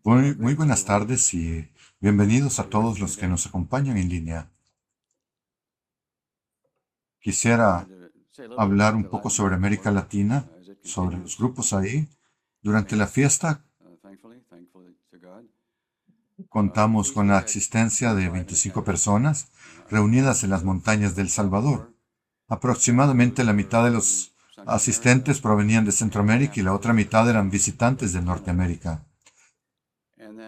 Muy buenas tardes y bienvenidos a todos los que nos acompañan en línea. Quisiera hablar un poco sobre América Latina, sobre los grupos ahí. Durante la fiesta contamos con la existencia de 25 personas reunidas en las montañas del Salvador. Aproximadamente la mitad de los asistentes provenían de Centroamérica y la otra mitad eran visitantes de Norteamérica.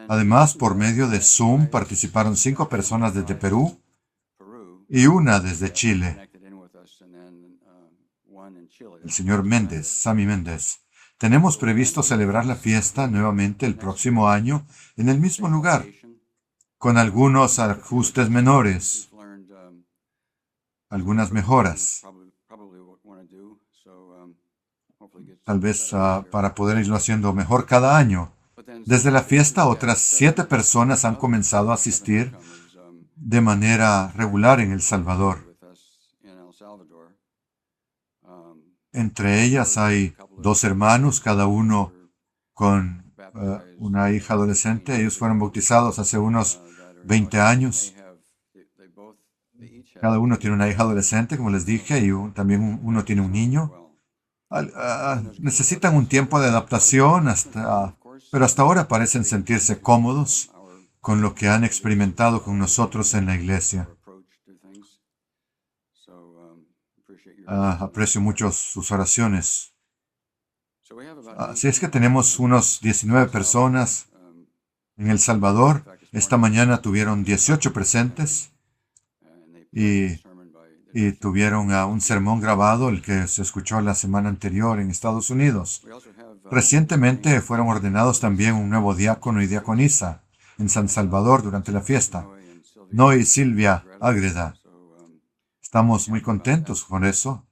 Además, por medio de Zoom participaron 5 personas desde Perú y una desde Chile, el señor Méndez, Sammy Méndez. Tenemos previsto celebrar la fiesta nuevamente el próximo año en el mismo lugar, con algunos ajustes menores, algunas mejoras, tal vez para poder irlo haciendo mejor cada año. Desde la fiesta, otras 7 personas han comenzado a asistir de manera regular en El Salvador. Entre ellas hay 2 hermanos, cada uno con una hija adolescente. Ellos fueron bautizados hace unos 20 años. Cada uno tiene una hija adolescente, como les dije, y también uno tiene un niño. Necesitan un tiempo de adaptación, pero hasta ahora parecen sentirse cómodos con lo que han experimentado con nosotros en la iglesia. Aprecio mucho sus oraciones. Así es que tenemos unos 19 personas en El Salvador. Esta mañana tuvieron 18 presentes y tuvieron un sermón grabado, el que se escuchó la semana anterior en Estados Unidos. Recientemente fueron ordenados también un nuevo diácono y diaconisa en San Salvador durante la fiesta, Noé y Silvia Ágreda. Estamos muy contentos con eso.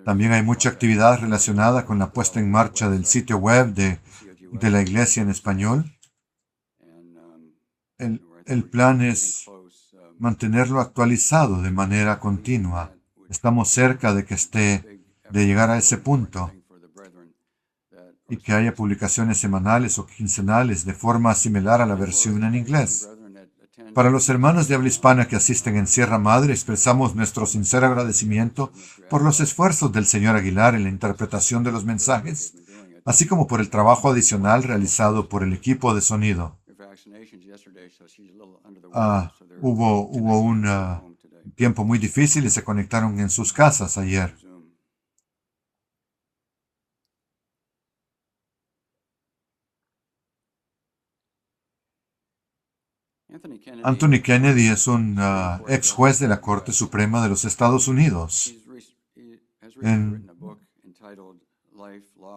También hay mucha actividad relacionada con la puesta en marcha del sitio web de la iglesia en español. El plan es mantenerlo actualizado de manera continua. Estamos cerca de llegar a ese punto y que haya publicaciones semanales o quincenales de forma similar a la versión en inglés. Para los hermanos de habla hispana que asisten en Sierra Madre, expresamos nuestro sincero agradecimiento por los esfuerzos del señor Aguilar en la interpretación de los mensajes, así como por el trabajo adicional realizado por el equipo de sonido. Hubo un tiempo muy difícil y se conectaron en sus casas ayer. Anthony Kennedy es un ex juez de la Corte Suprema de los Estados Unidos. En-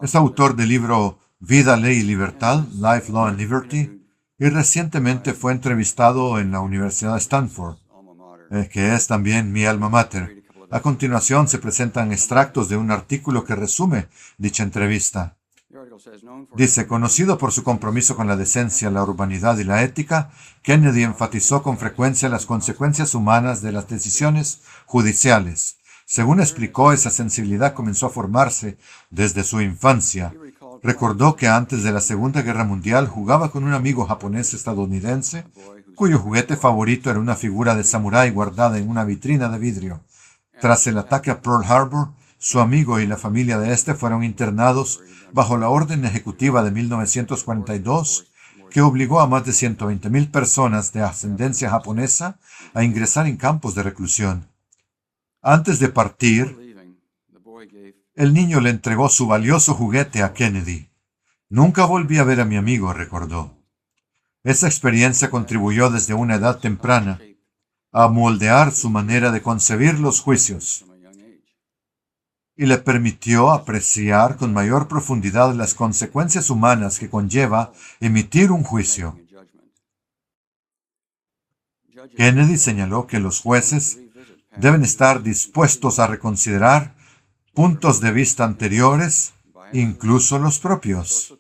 es autor del libro Vida, Ley y Libertad, Life, Law and Liberty, y recientemente fue entrevistado en la Universidad de Stanford, que es también mi alma mater. A continuación se presentan extractos de un artículo que resume dicha entrevista. Dice, conocido por su compromiso con la decencia, la urbanidad y la ética, Kennedy enfatizó con frecuencia las consecuencias humanas de las decisiones judiciales. Según explicó, esa sensibilidad comenzó a formarse desde su infancia. Recordó que antes de la Segunda Guerra Mundial jugaba con un amigo japonés estadounidense, cuyo juguete favorito era una figura de samurái guardada en una vitrina de vidrio. Tras el ataque a Pearl Harbor, su amigo y la familia de este fueron internados bajo la orden ejecutiva de 1942, que obligó a más de 120,000 personas de ascendencia japonesa a ingresar en campos de reclusión. Antes de partir, el niño le entregó su valioso juguete a Kennedy. Nunca volví a ver a mi amigo, recordó. Esa experiencia contribuyó desde una edad temprana a moldear su manera de concebir los juicios y le permitió apreciar con mayor profundidad las consecuencias humanas que conlleva emitir un juicio. Kennedy señaló que los jueces deben estar dispuestos a reconsiderar puntos de vista anteriores, incluso los propios.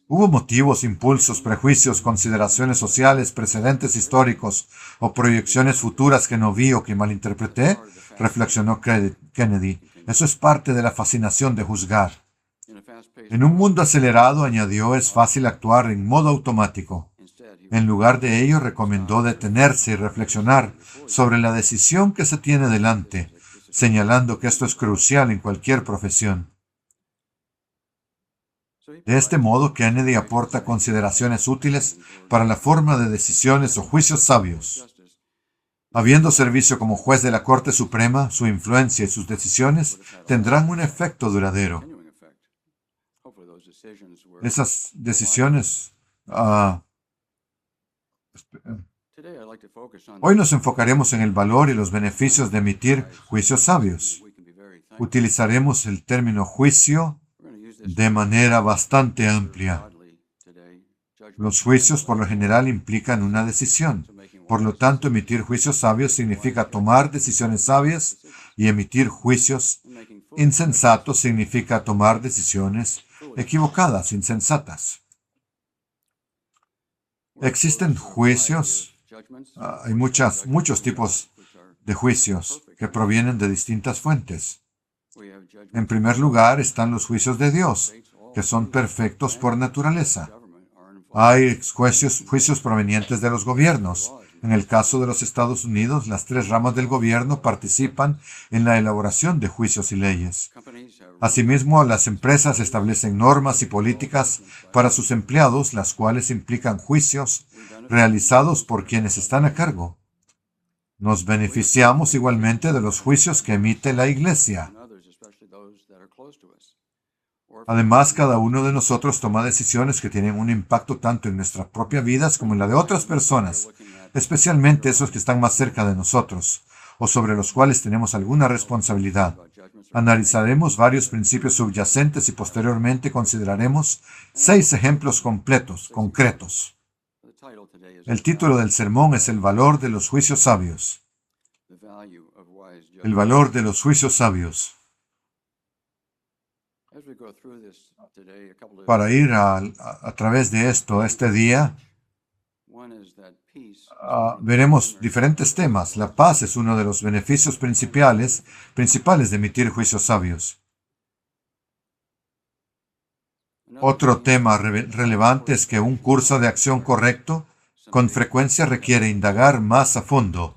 ¿Hubo motivos, impulsos, prejuicios, consideraciones sociales, precedentes históricos o proyecciones futuras que no vi o que malinterpreté? Reflexionó Kennedy. Eso es parte de la fascinación de juzgar. En un mundo acelerado, añadió, es fácil actuar en modo automático. En lugar de ello, recomendó detenerse y reflexionar sobre la decisión que se tiene delante, señalando que esto es crucial en cualquier profesión. De este modo, Kennedy aporta consideraciones útiles para la forma de decisiones o juicios sabios. Habiendo servicio como juez de la Corte Suprema, su influencia y sus decisiones tendrán un efecto duradero. Esas decisiones... Hoy nos enfocaremos en el valor y los beneficios de emitir juicios sabios. Utilizaremos el término juicio de manera bastante amplia. Los juicios por lo general implican una decisión. Por lo tanto, emitir juicios sabios significa tomar decisiones sabias y emitir juicios insensatos significa tomar decisiones equivocadas, insensatas. Existen juicios, hay muchos tipos de juicios que provienen de distintas fuentes. En primer lugar están los juicios de Dios, que son perfectos por naturaleza. Hay juicios provenientes de los gobiernos. En el caso de los Estados Unidos, las 3 ramas del gobierno participan en la elaboración de juicios y leyes. Asimismo, las empresas establecen normas y políticas para sus empleados, las cuales implican juicios realizados por quienes están a cargo. Nos beneficiamos igualmente de los juicios que emite la Iglesia. Además, cada uno de nosotros toma decisiones que tienen un impacto tanto en nuestras propias vidas como en la de otras personas, especialmente esos que están más cerca de nosotros, o sobre los cuales tenemos alguna responsabilidad. Analizaremos varios principios subyacentes y posteriormente consideraremos 6 ejemplos concretos. El título del sermón es El valor de los juicios sabios. El valor de los juicios sabios. Para ir a través de esto, este día, veremos diferentes temas. La paz es uno de los beneficios principales de emitir juicios sabios. Otro tema relevante es que un curso de acción correcto con frecuencia requiere indagar más a fondo,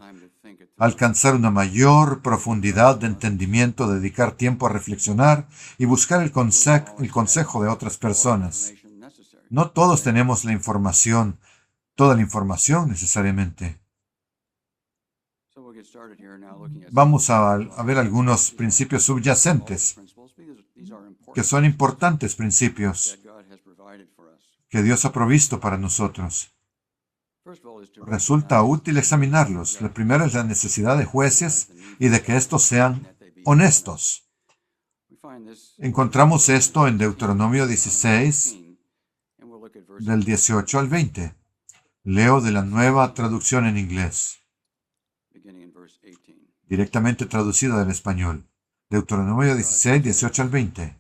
alcanzar una mayor profundidad de entendimiento, dedicar tiempo a reflexionar y buscar el consejo de otras personas. No todos tenemos toda la información necesariamente. Vamos a ver algunos principios subyacentes, que son importantes principios que Dios ha provisto para nosotros. Resulta útil examinarlos. La primera es la necesidad de jueces y de que estos sean honestos. Encontramos esto en Deuteronomio 16, del 18 al 20. Leo de la Nueva Traducción en inglés, directamente traducida del español. Deuteronomio 16, 18 al 20.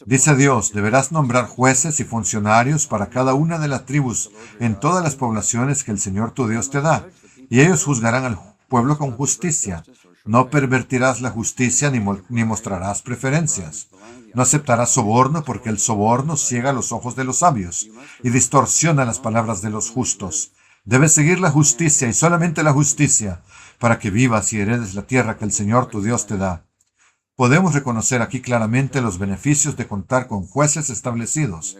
Dice Dios, deberás nombrar jueces y funcionarios para cada una de las tribus en todas las poblaciones que el Señor tu Dios te da, y ellos juzgarán al pueblo con justicia. No pervertirás la justicia ni mostrarás preferencias. No aceptarás soborno porque el soborno ciega los ojos de los sabios y distorsiona las palabras de los justos. Debes seguir la justicia y solamente la justicia para que vivas y heredes la tierra que el Señor tu Dios te da. Podemos reconocer aquí claramente los beneficios de contar con jueces establecidos,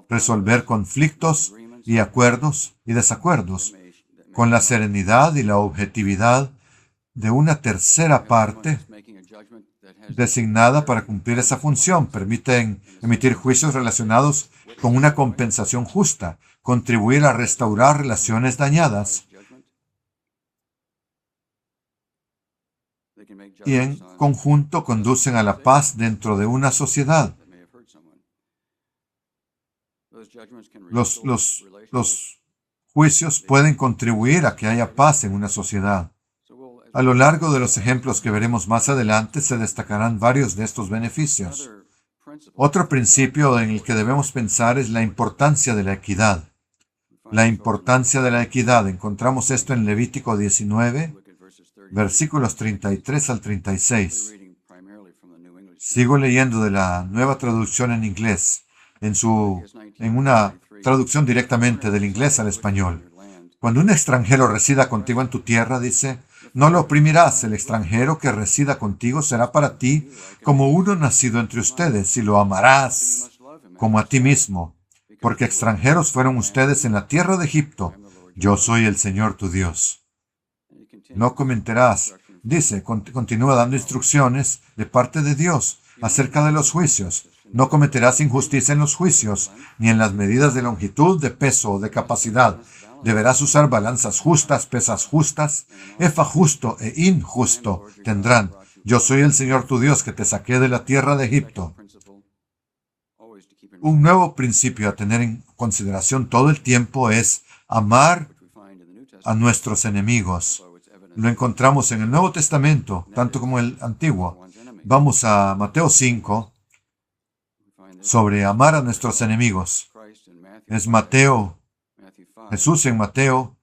resolver conflictos y acuerdos y desacuerdos con la serenidad y la objetividad de una tercera parte designada para cumplir esa función. Permiten emitir juicios relacionados con una compensación justa, contribuir a restaurar relaciones dañadas y en conjunto conducen a la paz dentro de una sociedad. Los juicios pueden contribuir a que haya paz en una sociedad. A lo largo de los ejemplos que veremos más adelante se destacarán varios de estos beneficios. Otro principio en el que debemos pensar es la importancia de la equidad. La importancia de la equidad. Encontramos esto en Levítico 19, versículos 33 al 36. Sigo leyendo de la Nueva Traducción en inglés, en una traducción directamente del inglés al español. Cuando un extranjero resida contigo en tu tierra, dice, no lo oprimirás. El extranjero que resida contigo será para ti como uno nacido entre ustedes, y lo amarás como a ti mismo, porque extranjeros fueron ustedes en la tierra de Egipto. Yo soy el Señor tu Dios. No cometerás. Dice, continúa dando instrucciones de parte de Dios acerca de los juicios. No cometerás injusticia en los juicios, ni en las medidas de longitud, de peso o de capacidad. Deberás usar balanzas justas, pesas justas, efa justo e injusto tendrán. Yo soy el Señor tu Dios que te saqué de la tierra de Egipto. Un nuevo principio a tener en consideración todo el tiempo es amar a nuestros enemigos. Lo encontramos en el Nuevo Testamento, tanto como el Antiguo. Vamos a Mateo 5, sobre amar a nuestros enemigos. Es Jesús en Mateo,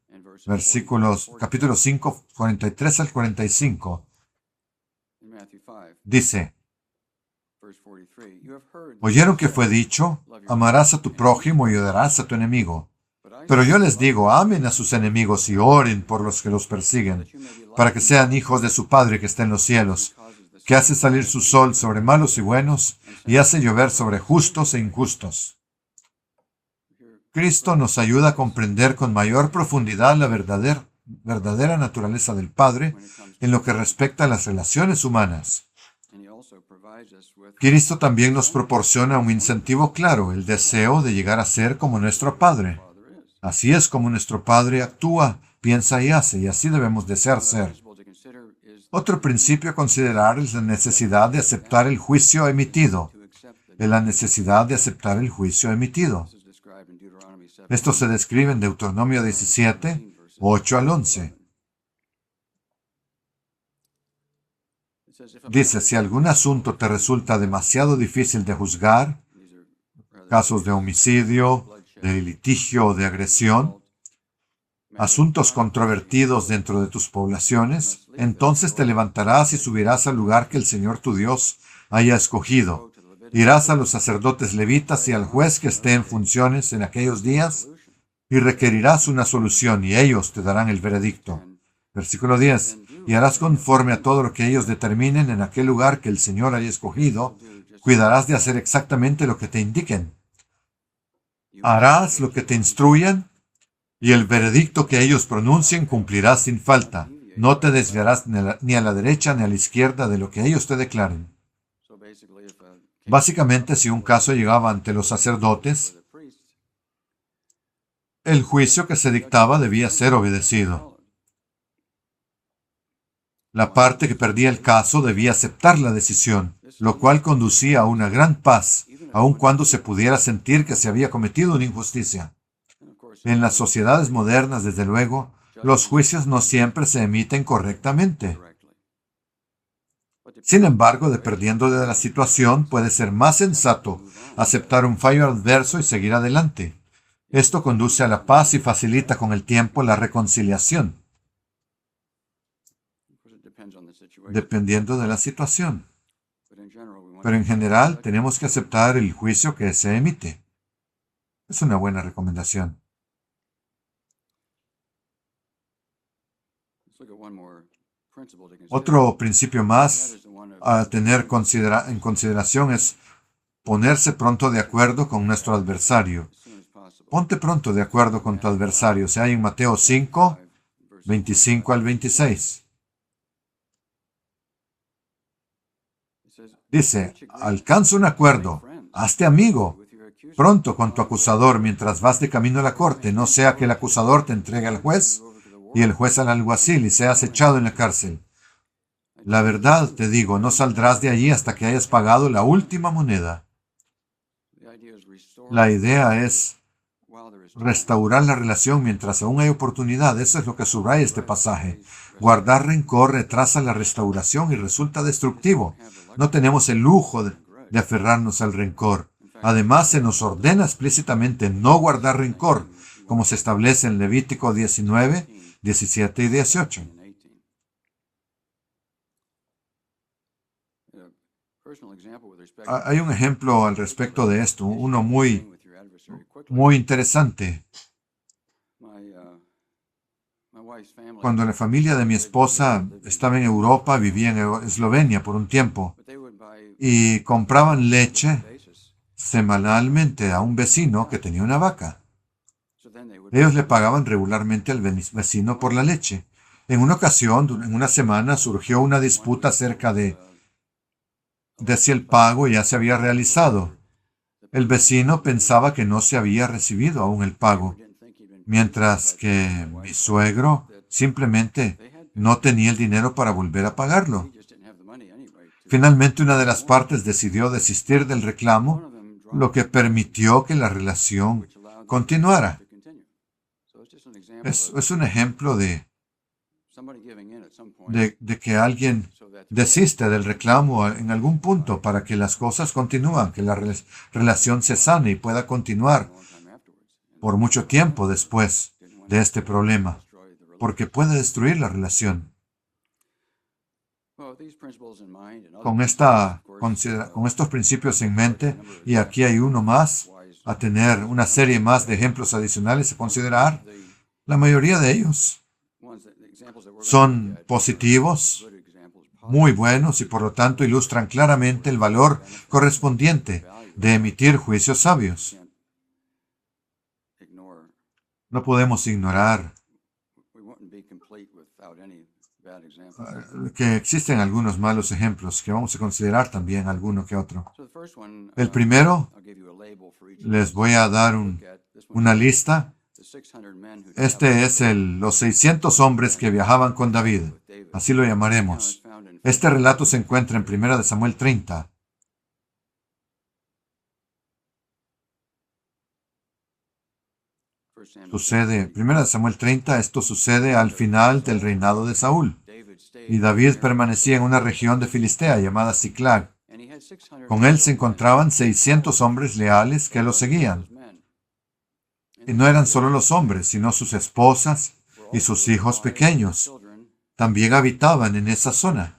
capítulo 5, 43 al 45. Dice, oyeron que fue dicho, amarás a tu prójimo y odiarás a tu enemigo. Pero yo les digo, amen a sus enemigos y oren por los que los persiguen, para que sean hijos de su Padre que está en los cielos, que hace salir su sol sobre malos y buenos, y hace llover sobre justos e injustos. Cristo nos ayuda a comprender con mayor profundidad la verdadera naturaleza del Padre en lo que respecta a las relaciones humanas. Cristo también nos proporciona un incentivo claro, el deseo de llegar a ser como nuestro Padre. Así es como nuestro Padre actúa, piensa y hace, y así debemos desear ser. Otro principio a considerar es la necesidad de aceptar el juicio emitido. Esto se describe en Deuteronomio 17, 8 al 11. Dice, si algún asunto te resulta demasiado difícil de juzgar, casos de homicidio, de litigio o de agresión, asuntos controvertidos dentro de tus poblaciones, entonces te levantarás y subirás al lugar que el Señor tu Dios haya escogido. Irás a los sacerdotes levitas y al juez que esté en funciones en aquellos días y requerirás una solución y ellos te darán el veredicto. Versículo 10. Y harás conforme a todo lo que ellos determinen en aquel lugar que el Señor haya escogido. Cuidarás de hacer exactamente lo que te indiquen. Harás lo que te instruyan y el veredicto que ellos pronuncien cumplirás sin falta. No te desviarás ni a la derecha ni a la izquierda de lo que ellos te declaren. Básicamente, si un caso llegaba ante los sacerdotes, el juicio que se dictaba debía ser obedecido. La parte que perdía el caso debía aceptar la decisión, lo cual conducía a una gran paz, aun cuando se pudiera sentir que se había cometido una injusticia. En las sociedades modernas, desde luego, los juicios no siempre se emiten correctamente. Sin embargo, dependiendo de la situación, puede ser más sensato aceptar un fallo adverso y seguir adelante. Esto conduce a la paz y facilita con el tiempo la reconciliación, dependiendo de la situación. Pero en general, tenemos que aceptar el juicio que se emite. Es una buena recomendación. Otro principio más a tener en consideración es ponerse pronto de acuerdo con nuestro adversario. Ponte pronto de acuerdo con tu adversario. Se hay en Mateo 5, 25 al 26. Dice, alcanza un acuerdo, hazte amigo pronto con tu acusador mientras vas de camino a la corte, no sea que el acusador te entregue al juez y el juez al alguacil y seas echado en la cárcel. La verdad, te digo, no saldrás de allí hasta que hayas pagado la última moneda. La idea es restaurar la relación mientras aún hay oportunidad. Eso es lo que subraya este pasaje. Guardar rencor retrasa la restauración y resulta destructivo. No tenemos el lujo de aferrarnos al rencor. Además, se nos ordena explícitamente no guardar rencor, como se establece en Levítico 19, 17 y 18. Hay un ejemplo al respecto de esto, uno muy interesante. Cuando la familia de mi esposa estaba en Europa, vivía en Eslovenia por un tiempo, y compraban leche semanalmente a un vecino que tenía una vaca. Ellos le pagaban regularmente al vecino por la leche. En una ocasión, en una semana, surgió una disputa acerca de si el pago ya se había realizado. El vecino pensaba que no se había recibido aún el pago, mientras que mi suegro simplemente no tenía el dinero para volver a pagarlo. Finalmente, una de las partes decidió desistir del reclamo, lo que permitió que la relación continuara. Es un ejemplo de que alguien desiste del reclamo en algún punto para que las cosas continúen, que la relación se sane y pueda continuar por mucho tiempo después de este problema, porque puede destruir la relación. Con estos principios en mente, y aquí hay uno más, a tener una serie más de ejemplos adicionales a considerar, la mayoría de ellos son positivos, muy buenos y por lo tanto ilustran claramente el valor correspondiente de emitir juicios sabios. No podemos ignorar que existen algunos malos ejemplos, que vamos a considerar también alguno que otro. El primero, les voy a dar una lista. Este es los 600 hombres que viajaban con David. Así lo llamaremos. Este relato se encuentra en 1 Samuel 30. Sucede, 1 Samuel 30, esto sucede al final del reinado de Saúl. Y David permanecía en una región de Filistea llamada Siclag. Con él se encontraban 600 hombres leales que lo seguían. Y no eran solo los hombres, sino sus esposas y sus hijos pequeños. También habitaban en esa zona.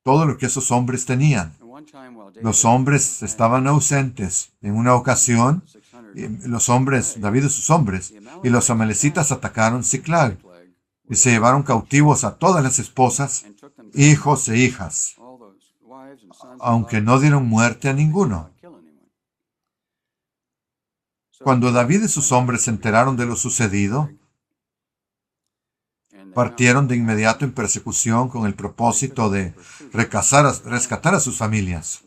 Todo lo que esos hombres tenían. Los hombres estaban ausentes. En una ocasión, los hombres, David y sus hombres, y los amalecitas atacaron Siclag y se llevaron cautivos a todas las esposas, hijos e hijas, aunque no dieron muerte a ninguno. Cuando David y sus hombres se enteraron de lo sucedido, partieron de inmediato en persecución con el propósito de rescatar a sus familias.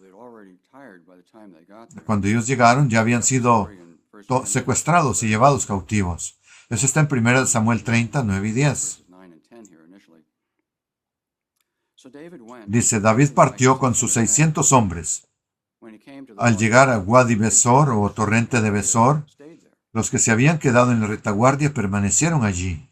Cuando ellos llegaron, ya habían sido secuestrados y llevados cautivos. Eso está en 1 Samuel 30, 9 y 10. Dice, David partió con sus 600 hombres. Al llegar a Wadi Besor o torrente de Besor, los que se habían quedado en la retaguardia permanecieron allí.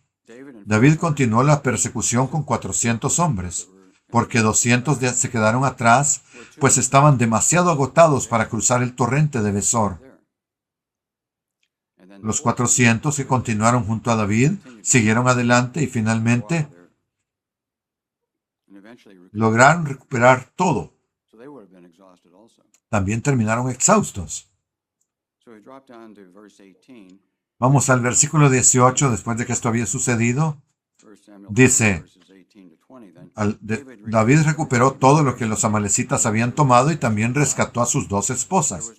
David continuó la persecución con 400 hombres, porque 200 se quedaron atrás, pues estaban demasiado agotados para cruzar el torrente de Besor. Los 400 que continuaron junto a David siguieron adelante y finalmente lograron recuperar todo. También terminaron exhaustos. Vamos al versículo 18, después de que esto había sucedido. Dice, David recuperó todo lo que los amalecitas habían tomado y también rescató a sus 2 esposas.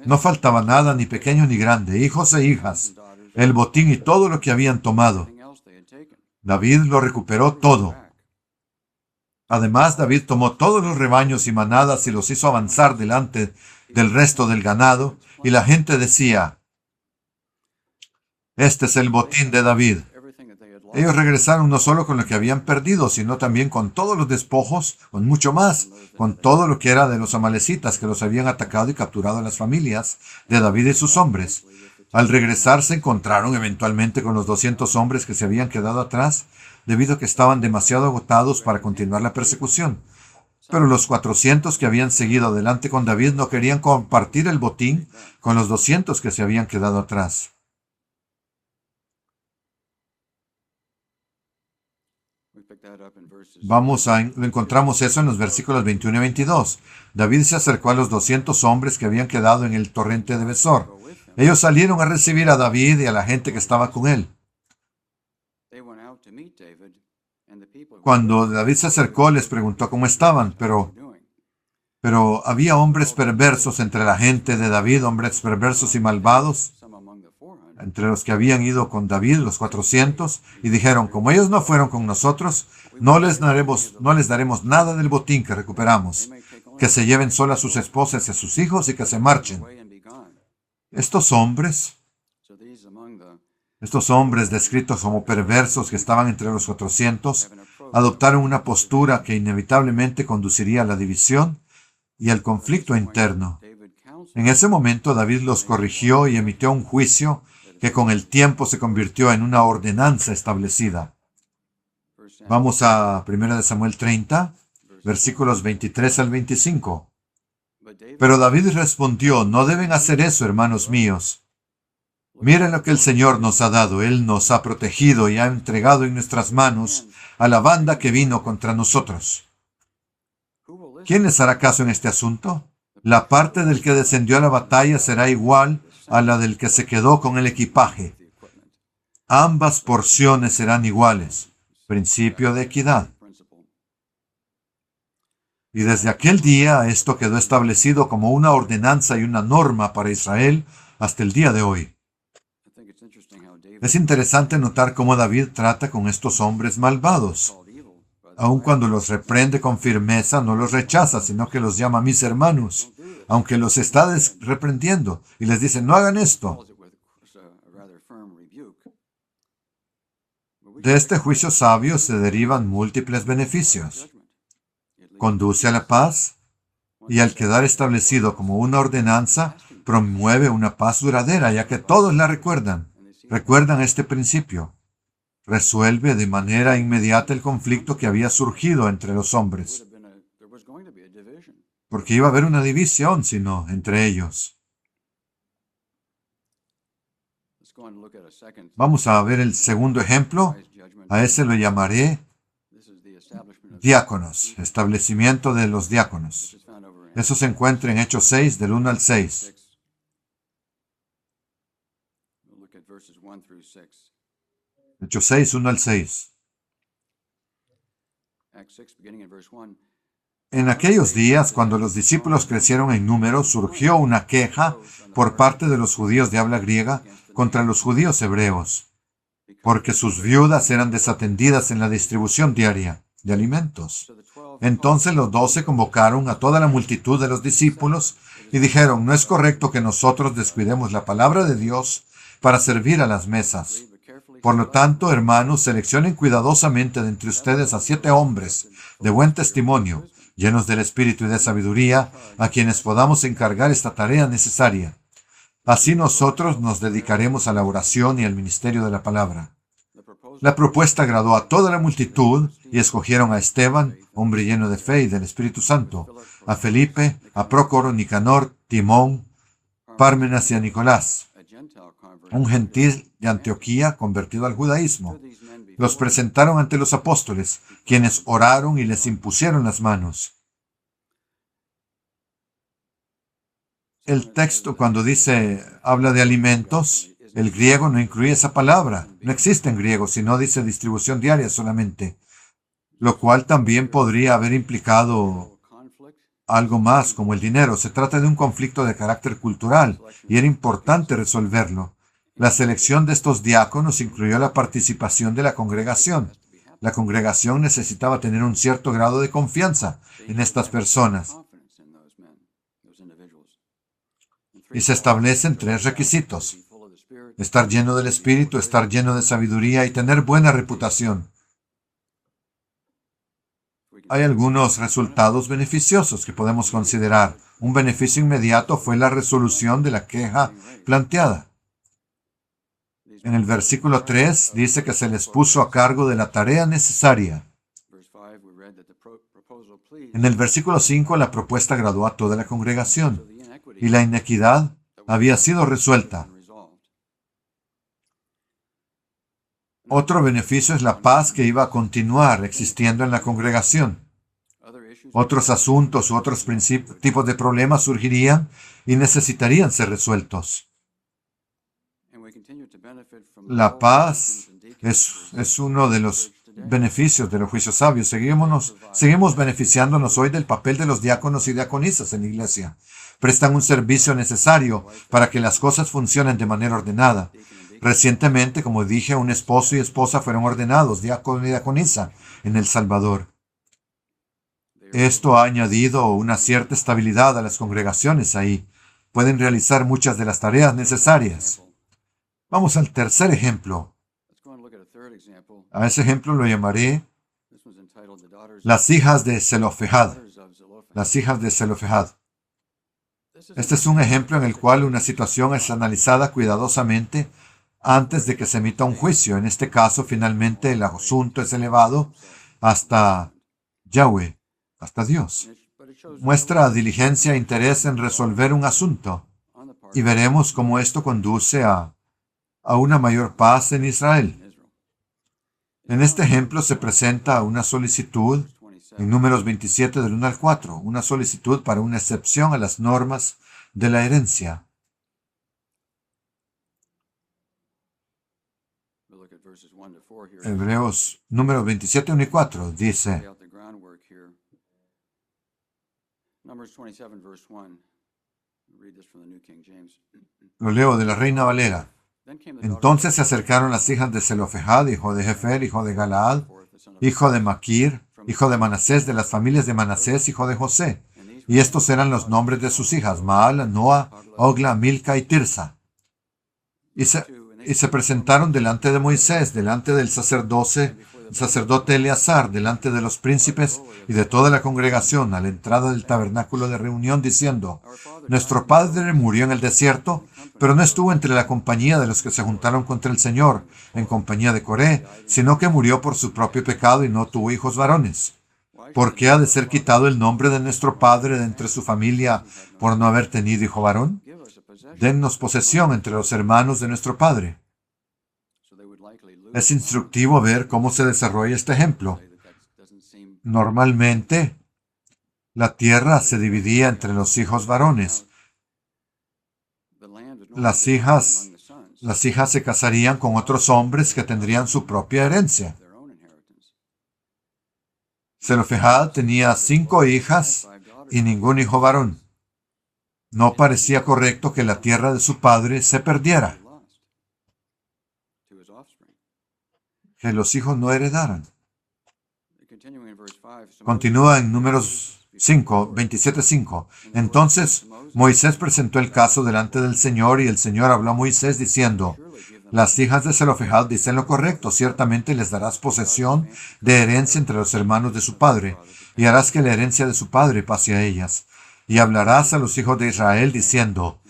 No faltaba nada, ni pequeño ni grande, hijos e hijas, el botín y todo lo que habían tomado. David lo recuperó todo. Además, David tomó todos los rebaños y manadas y los hizo avanzar delante del resto del ganado, y la gente decía, este es el botín de David. Ellos regresaron no solo con lo que habían perdido, sino también con todos los despojos, con mucho más, con todo lo que era de los amalecitas que los habían atacado y capturado a las familias de David y sus hombres. Al regresar se encontraron eventualmente con los 200 hombres que se habían quedado atrás, debido a que estaban demasiado agotados para continuar la persecución. Pero los 400 que habían seguido adelante con David no querían compartir el botín con los 200 que se habían quedado Lo encontramos eso en los versículos 21 y 22. David se acercó a los 200 hombres que habían quedado en el torrente de Besor. Ellos salieron a recibir a David y a la gente que estaba con él. Cuando David se acercó, les preguntó cómo estaban, pero había hombres perversos entre la gente de David, hombres perversos y malvados, entre los que habían ido con David, los 400, y dijeron, como ellos no fueron con nosotros, no les daremos nada del botín que recuperamos, que se lleven solo a sus esposas y a sus hijos y que se marchen. Estos hombres descritos como perversos que estaban entre los 400, adoptaron una postura que inevitablemente conduciría a la división y al conflicto interno. En ese momento David los corrigió y emitió un juicio que con el tiempo se convirtió en una ordenanza establecida. Vamos a 1 Samuel 30, versículos 23 al 25. Pero David respondió, no deben hacer eso, hermanos míos. Miren lo que el Señor nos ha dado. Él nos ha protegido y ha entregado en nuestras manos a la banda que vino contra nosotros. ¿Quién les hará caso en este asunto? La parte del que descendió a la batalla será igual a la del que se quedó con el equipaje. Ambas porciones serán iguales. Principio de equidad. Y desde aquel día esto quedó establecido como una ordenanza y una norma para Israel hasta el día de hoy. Es interesante notar cómo David trata con estos hombres malvados. Aun cuando los reprende con firmeza, no los rechaza, sino que los llama mis hermanos, aunque los está reprendiendo y les dice, no hagan esto. De este juicio sabio se derivan múltiples beneficios. Conduce a la paz y al quedar establecido como una ordenanza, promueve una paz duradera, ya que todos la recuerdan este principio. Resuelve de manera inmediata el conflicto que había surgido entre los hombres, porque iba a haber una división, sino entre ellos. Vamos a ver el segundo ejemplo. A ese lo llamaré diáconos, establecimiento de los diáconos. Eso se encuentra en Hechos 6, del 1 al 6. Hechos 6, 1 al 6. En aquellos días, cuando los discípulos crecieron en número, surgió una queja por parte de los judíos de habla griega contra los judíos hebreos, porque sus viudas eran desatendidas en la distribución diaria de alimentos. Entonces los 12 convocaron a toda la multitud de los discípulos y dijeron, no es correcto que nosotros descuidemos la palabra de Dios para servir a las mesas. Por lo tanto, hermanos, seleccionen cuidadosamente de entre ustedes a 7 hombres de buen testimonio, llenos del espíritu y de sabiduría, a quienes podamos encargar esta tarea necesaria. Así nosotros nos dedicaremos a la oración y al ministerio de la palabra. La propuesta agradó a toda la multitud y escogieron a Esteban, hombre lleno de fe y del Espíritu Santo, a Felipe, a Prócoro, Nicanor, Timón, Pármenas y a Nicolás, un gentil de Antioquía convertido al judaísmo. Los presentaron ante los apóstoles, quienes oraron y les impusieron las manos. El texto, cuando habla de alimentos, el griego no incluye esa palabra. No existe en griego, sino dice distribución diaria solamente, lo cual también podría haber implicado algo más como el dinero. Se trata de un conflicto de carácter cultural y era importante resolverlo. La selección de estos diáconos incluyó la participación de la congregación. La congregación necesitaba tener un cierto grado de confianza en estas personas. Y se establecen 3 requisitos: estar lleno del Espíritu, estar lleno de sabiduría y tener buena reputación. Hay algunos resultados beneficiosos que podemos considerar. Un beneficio inmediato fue la resolución de la queja planteada. En el versículo 3 dice que se les puso a cargo de la tarea necesaria. En el versículo 5 la propuesta agradó a toda la congregación y la inequidad había sido resuelta. Otro beneficio es la paz que iba a continuar existiendo en la congregación. Otros asuntos u otros tipos de problemas surgirían y necesitarían ser resueltos. La paz es uno de los beneficios de los juicios sabios. Seguimos beneficiándonos hoy del papel de los diáconos y diaconisas en la iglesia. Prestan un servicio necesario para que las cosas funcionen de manera ordenada. Recientemente, como dije, un esposo y esposa fueron ordenados diácono y diaconisa en El Salvador. Esto ha añadido una cierta estabilidad a las congregaciones ahí. Pueden realizar muchas de las tareas necesarias. Vamos al tercer ejemplo. A ese ejemplo lo llamaré las hijas de Zelofehad. Las hijas de Zelofehad. Este es un ejemplo en el cual una situación es analizada cuidadosamente antes de que se emita un juicio. En este caso, finalmente, el asunto es elevado hasta Yahweh, hasta Dios. Muestra diligencia e interés en resolver un asunto. Y veremos cómo esto conduce a una mayor paz en Israel. En este ejemplo se presenta una solicitud en Números 27 del 1 al 4, una solicitud para una excepción a las normas de la herencia. Hebreos, Números 27, 1 y 4, dice, lo leo de la Reina Valera. Entonces se acercaron las hijas de Zelofehad, hijo de Jefer, hijo de Galaad, hijo de Maquir, hijo de Manasés, de las familias de Manasés, hijo de José. Y estos eran los nombres de sus hijas, Maal, Noa, Ogla, Milca y Tirsa. Y se presentaron delante de Moisés, delante del sacerdote Eleazar, delante de los príncipes y de toda la congregación, a la entrada del tabernáculo de reunión, diciendo, nuestro padre murió en el desierto, pero no estuvo entre la compañía de los que se juntaron contra el Señor, en compañía de Coré, sino que murió por su propio pecado y no tuvo hijos varones. ¿Por qué ha de ser quitado el nombre de nuestro padre de entre su familia por no haber tenido hijo varón? Dennos posesión entre los hermanos de nuestro padre. Es instructivo ver cómo se desarrolla este ejemplo. Normalmente, la tierra se dividía entre los hijos varones. Las hijas se casarían con otros hombres que tendrían su propia herencia. Zelofehad tenía 5 hijas y ningún hijo varón. No parecía correcto que la tierra de su padre se perdiera, que los hijos no heredaran. Continúa en Números 5, 27:5. Entonces Moisés presentó el caso delante del Señor y el Señor habló a Moisés diciendo, las hijas de Zelofehad dicen lo correcto, ciertamente les darás posesión de herencia entre los hermanos de su padre, y harás que la herencia de su padre pase a ellas. Y hablarás a los hijos de Israel diciendo,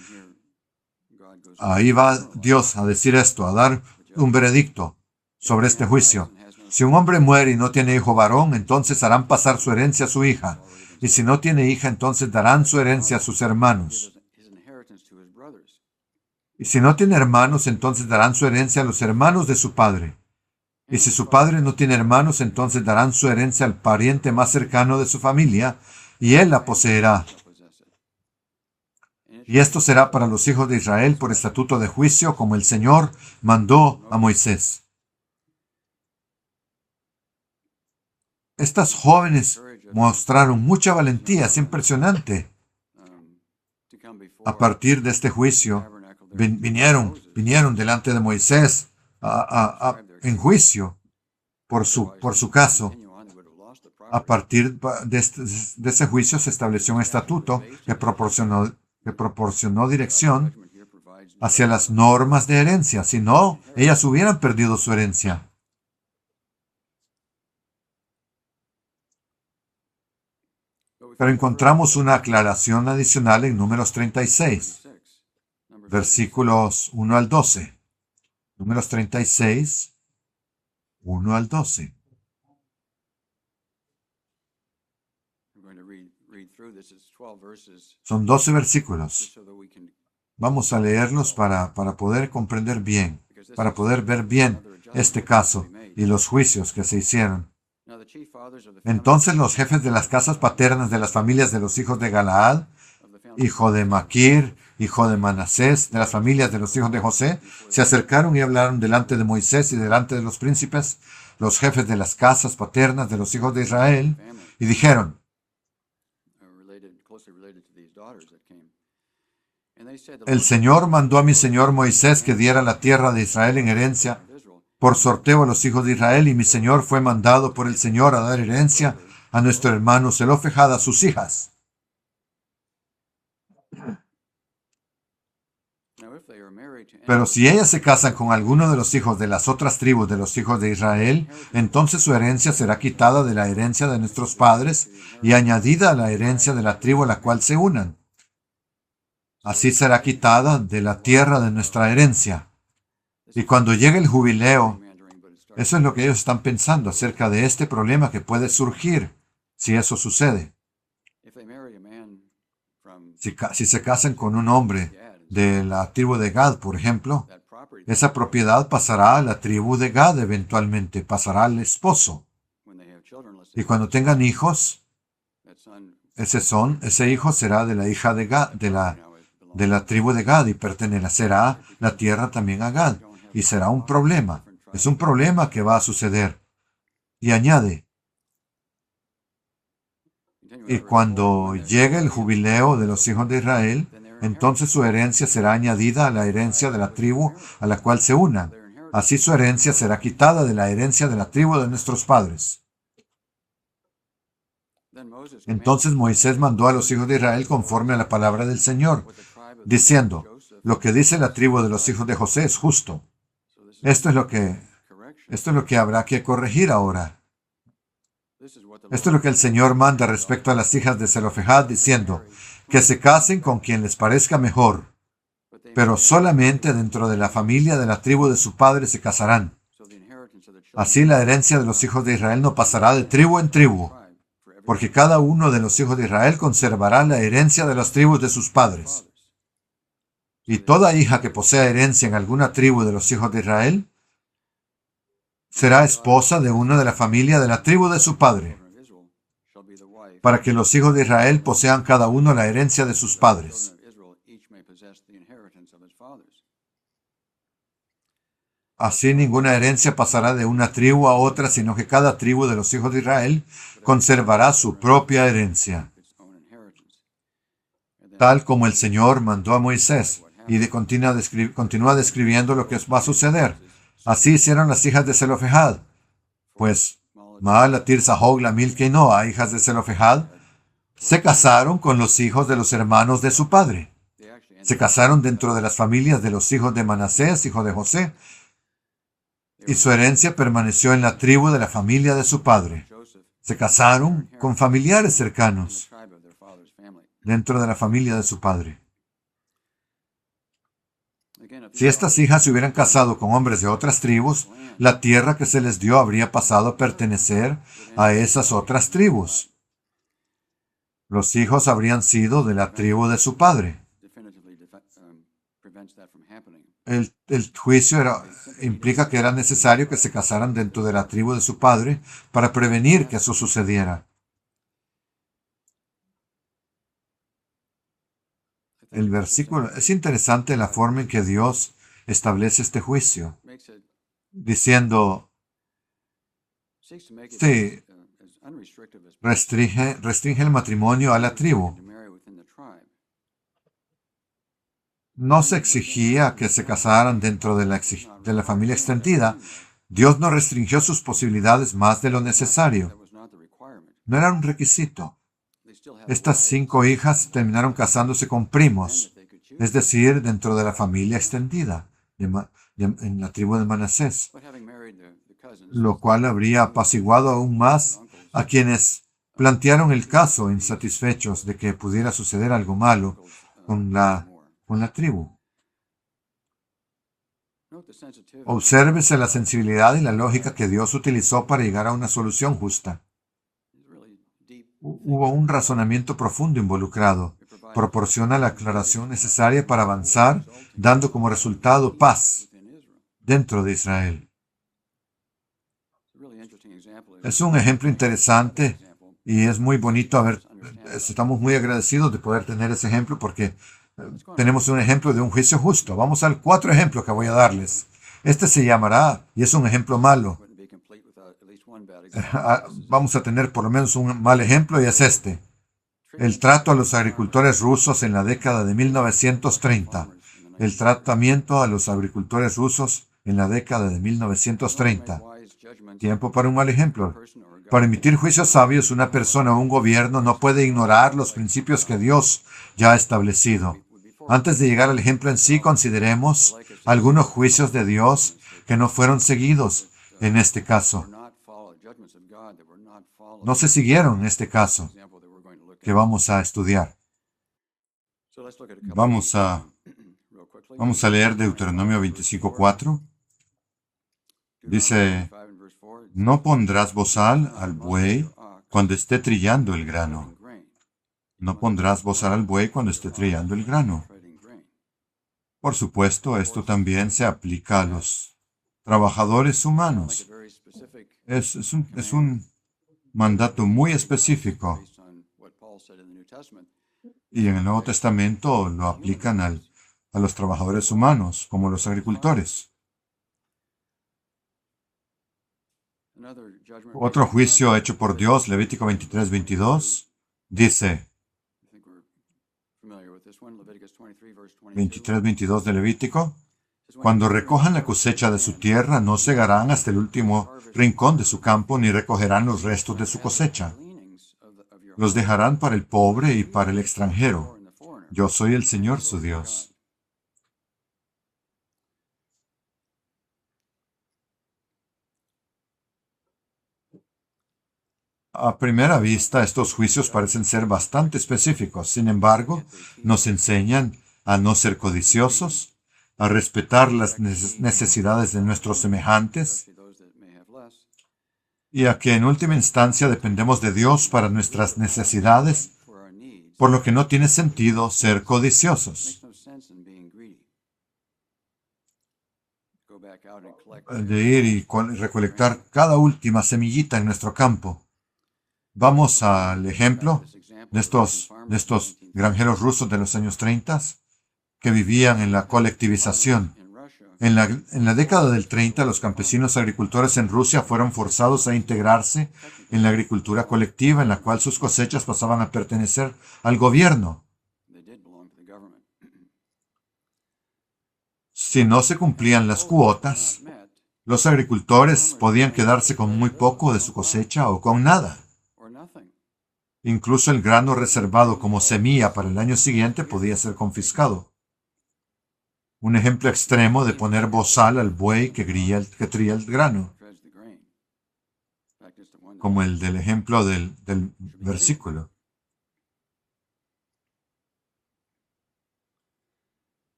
ahí va Dios a decir esto, a dar un veredicto sobre este juicio. Si un hombre muere y no tiene hijo varón, entonces harán pasar su herencia a su hija. Y si no tiene hija, entonces darán su herencia a sus hermanos. Y si no tiene hermanos, entonces darán su herencia a los hermanos de su padre. Y si su padre no tiene hermanos, entonces darán su herencia al pariente más cercano de su familia, y él la poseerá. Y esto será para los hijos de Israel por estatuto de juicio, como el Señor mandó a Moisés. Estas jóvenes mostraron mucha valentía, es impresionante. A partir de este juicio, vinieron delante de Moisés en juicio por su caso. A partir de ese juicio se estableció un estatuto que proporcionó dirección hacia las normas de herencia. Si no, ellas hubieran perdido su herencia. Pero encontramos una aclaración adicional en Números 36, versículos 1 al 12. Números 36, 1 al 12. Son 12 versículos. Vamos a leerlos para poder comprender bien. para poder ver bien este caso y los juicios que se hicieron. Entonces los jefes de las casas paternas de las familias de los hijos de Galaad, hijo de Maquir, hijo de Manasés, de las familias de los hijos de José, se acercaron y hablaron delante de Moisés y delante de los príncipes, los jefes de las casas paternas de los hijos de Israel, y dijeron: el Señor mandó a mi señor Moisés que diera la tierra de Israel en herencia por sorteo a los hijos de Israel, y mi señor fue mandado por el Señor a dar herencia a nuestro hermano Zelofejad, a sus hijas. Pero si ellas se casan con alguno de los hijos de las otras tribus de los hijos de Israel, entonces su herencia será quitada de la herencia de nuestros padres y añadida a la herencia de la tribu a la cual se unan. Así será quitada de la tierra de nuestra herencia. Y cuando llegue el jubileo, eso es lo que ellos están pensando acerca de este problema que puede surgir si eso sucede. Si se casan con un hombre de la tribu de Gad, por ejemplo, esa propiedad pasará a la tribu de Gad eventualmente, pasará al esposo. Y cuando tengan hijos, ese hijo será de la hija de Gad, de la tribu de Gad, y pertenecerá la tierra también a Gad. Y será un problema. Es un problema que va a suceder. Y añade: y cuando llegue el jubileo de los hijos de Israel, entonces su herencia será añadida a la herencia de la tribu a la cual se unan. Así su herencia será quitada de la herencia de la tribu de nuestros padres. Entonces Moisés mandó a los hijos de Israel conforme a la palabra del Señor, diciendo: lo que dice la tribu de los hijos de José es justo. Esto es lo que habrá que corregir ahora. Esto es lo que el Señor manda respecto a las hijas de Zelofejad, diciendo: que se casen con quien les parezca mejor, pero solamente dentro de la familia de la tribu de su padre se casarán. Así la herencia de los hijos de Israel no pasará de tribu en tribu, porque cada uno de los hijos de Israel conservará la herencia de las tribus de sus padres. Y toda hija que posea herencia en alguna tribu de los hijos de Israel será esposa de uno de la familia de la tribu de su padre, para que los hijos de Israel posean cada uno la herencia de sus padres. Así ninguna herencia pasará de una tribu a otra, sino que cada tribu de los hijos de Israel conservará su propia herencia, tal como el Señor mandó a Moisés. Y continúa describiendo lo que va a suceder. Así hicieron las hijas de Zelofejad. Pues Maala, Tirsa, Hogla, Milca y Noa, hijas de Zelofejad, se casaron con los hijos de los hermanos de su padre. Se casaron dentro de las familias de los hijos de Manasés, hijo de José, y su herencia permaneció en la tribu de la familia de su padre. Se casaron con familiares cercanos dentro de la familia de su padre. Si estas hijas se hubieran casado con hombres de otras tribus, la tierra que se les dio habría pasado a pertenecer a esas otras tribus. Los hijos habrían sido de la tribu de su padre. El juicio implica que era necesario que se casaran dentro de la tribu de su padre para prevenir que eso sucediera. El versículo es interesante la forma en que Dios establece este juicio, diciendo: sí, restringe el matrimonio a la tribu. No se exigía que se casaran dentro de la familia extendida. Dios no restringió sus posibilidades más de lo necesario. No era un requisito. Estas 5 hijas terminaron casándose con primos, es decir, dentro de la familia extendida, en la tribu de Manasés, lo cual habría apaciguado aún más a quienes plantearon el caso insatisfechos de que pudiera suceder algo malo con la tribu. Obsérvese la sensibilidad y la lógica que Dios utilizó para llegar a una solución justa. Hubo un razonamiento profundo involucrado. Proporciona la aclaración necesaria para avanzar, dando como resultado paz dentro de Israel. Es un ejemplo interesante y es muy bonito estamos muy agradecidos de poder tener ese ejemplo porque tenemos un ejemplo de un juicio justo. Vamos al 4 ejemplos que voy a darles. Este se llamará, y es un ejemplo malo. Vamos a tener por lo menos un mal ejemplo y es este. El trato a los agricultores rusos en la década de 1930. El tratamiento a los agricultores rusos en la década de 1930. Tiempo para un mal ejemplo. Para emitir juicios sabios, una persona o un gobierno no puede ignorar los principios que Dios ya ha establecido. Antes de llegar al ejemplo en sí, consideremos algunos juicios de Dios que no fueron seguidos en este caso. No se siguieron en este caso que vamos a estudiar. Vamos a leer Deuteronomio 25:4. Dice, no pondrás bozal al buey cuando esté trillando el grano. No pondrás bozal al buey cuando esté trillando el grano. Por supuesto, esto también se aplica a los trabajadores humanos. Es un mandato muy específico. Y en el Nuevo Testamento lo aplican a los trabajadores humanos, como los agricultores. Otro juicio hecho por Dios, Levítico 23:22, dice, 23:22 de Levítico, cuando recojan la cosecha de su tierra, no segarán hasta el último rincón de su campo, ni recogerán los restos de su cosecha. Los dejarán para el pobre y para el extranjero. Yo soy el Señor su Dios. A primera vista, estos juicios parecen ser bastante específicos. Sin embargo, nos enseñan a no ser codiciosos, a respetar las necesidades de nuestros semejantes y a que en última instancia dependemos de Dios para nuestras necesidades, por lo que no tiene sentido ser codiciosos. De ir y recolectar cada última semillita en nuestro campo. Vamos al ejemplo de estos granjeros rusos de los años 30 que vivían en la colectivización. En la década del 30, los campesinos agricultores en Rusia fueron forzados a integrarse en la agricultura colectiva, en la cual sus cosechas pasaban a pertenecer al gobierno. Si no se cumplían las cuotas, los agricultores podían quedarse con muy poco de su cosecha o con nada. Incluso el grano reservado como semilla para el año siguiente podía ser confiscado. Un ejemplo extremo de poner bozal al buey que trilla el grano, como el del ejemplo del versículo.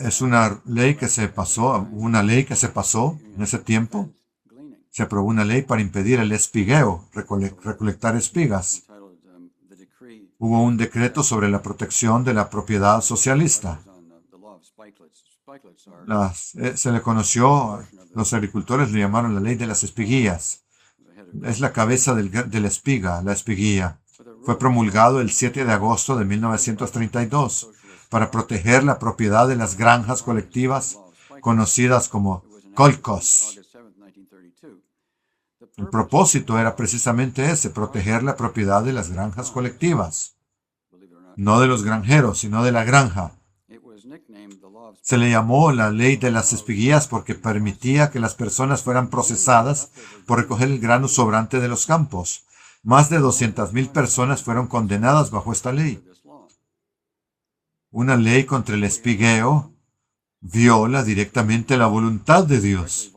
Es una ley que se pasó en ese tiempo. Se aprobó una ley para impedir el espigueo, recolectar espigas. Hubo un decreto sobre la protección de la propiedad socialista. Se le conoció, los agricultores le llamaron la ley de las espiguillas. Es la cabeza de la espiga, la espiguilla. Fue promulgado el 7 de agosto de 1932 para proteger la propiedad de las granjas colectivas conocidas como kolkhoz. El propósito era precisamente ese, proteger la propiedad de las granjas colectivas. No de los granjeros, sino de la granja. Se le llamó la ley de las espiguillas porque permitía que las personas fueran procesadas por recoger el grano sobrante de los campos. Más de 200,000 personas fueron condenadas bajo esta ley. Una ley contra el espigueo viola directamente la voluntad de Dios.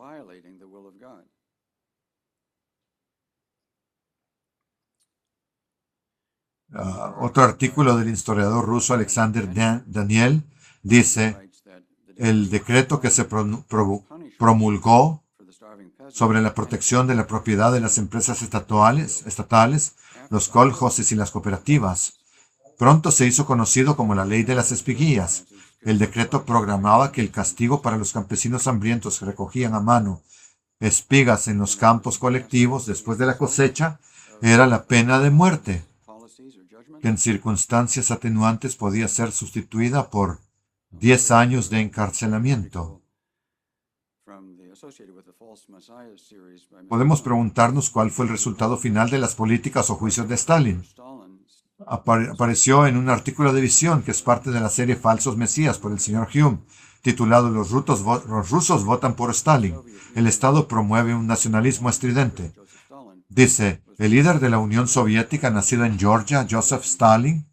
Otro artículo del historiador ruso Alexander Daniel dice, el decreto que se promulgó sobre la protección de la propiedad de las empresas estatales, los kolkhozes y las cooperativas, pronto se hizo conocido como la ley de las espiguillas, El decreto programaba que el castigo para los campesinos hambrientos que recogían a mano espigas en los campos colectivos después de la cosecha era la pena de muerte, que en circunstancias atenuantes podía ser sustituida por 10 años de encarcelamiento. Podemos preguntarnos cuál fue el resultado final de las políticas o juicios de Stalin. Apareció en un artículo de Visión, que es parte de la serie Falsos Mesías por el señor Hume, titulado Los rusos votan por Stalin. El Estado promueve un nacionalismo estridente. Dice, el líder de la Unión Soviética, nacido en Georgia, Joseph Stalin,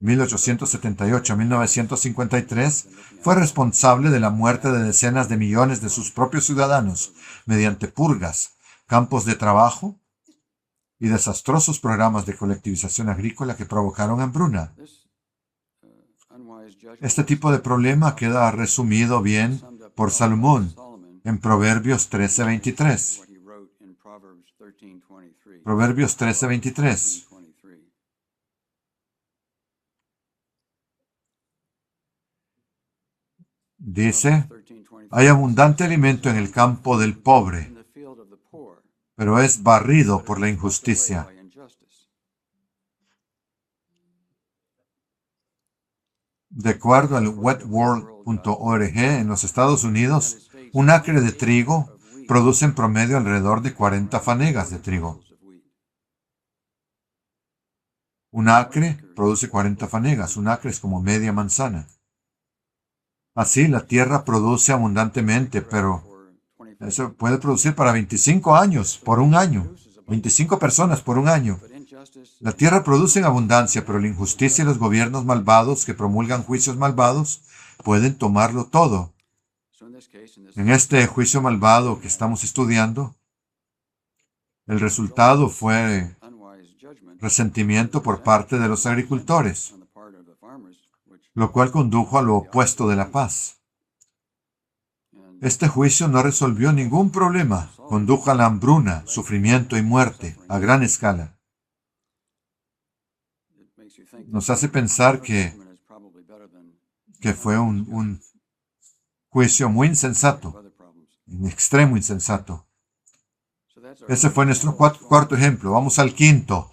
1878-1953, fue responsable de la muerte de decenas de millones de sus propios ciudadanos mediante purgas, campos de trabajo y desastrosos programas de colectivización agrícola que provocaron hambruna. Este tipo de problema queda resumido bien por Salomón en Proverbios 13:23. Proverbios 13:23. Dice, hay abundante alimento en el campo del pobre, pero es barrido por la injusticia. De acuerdo al wetworld.org, en los Estados Unidos, un acre de trigo produce en promedio alrededor de 40 fanegas de trigo. Un acre produce 40 fanegas. Un acre es como media manzana. Así, la tierra produce abundantemente, pero eso puede producir para 25 años, por un año. 25 personas por un año. La tierra produce en abundancia, pero la injusticia y los gobiernos malvados que promulgan juicios malvados pueden tomarlo todo. En este juicio malvado que estamos estudiando, el resultado fue resentimiento por parte de los agricultores, lo cual condujo a lo opuesto de la paz. Este juicio no resolvió ningún problema, condujo a la hambruna, sufrimiento y muerte a gran escala. Nos hace pensar que fue un juicio muy insensato, en extremo insensato. Ese fue nuestro cuarto ejemplo. Vamos al quinto,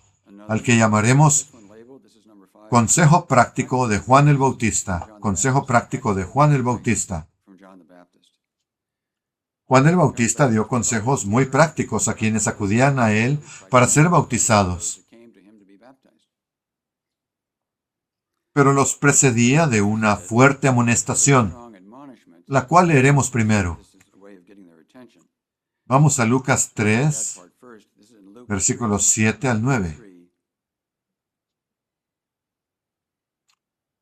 al que llamaremos Consejo Práctico de Juan el Bautista. Consejo Práctico de Juan el Bautista. Juan el Bautista dio consejos muy prácticos a quienes acudían a él para ser bautizados. Pero los precedía de una fuerte amonestación, la cual leeremos primero. Vamos a Lucas 3, versículos 7 al 9.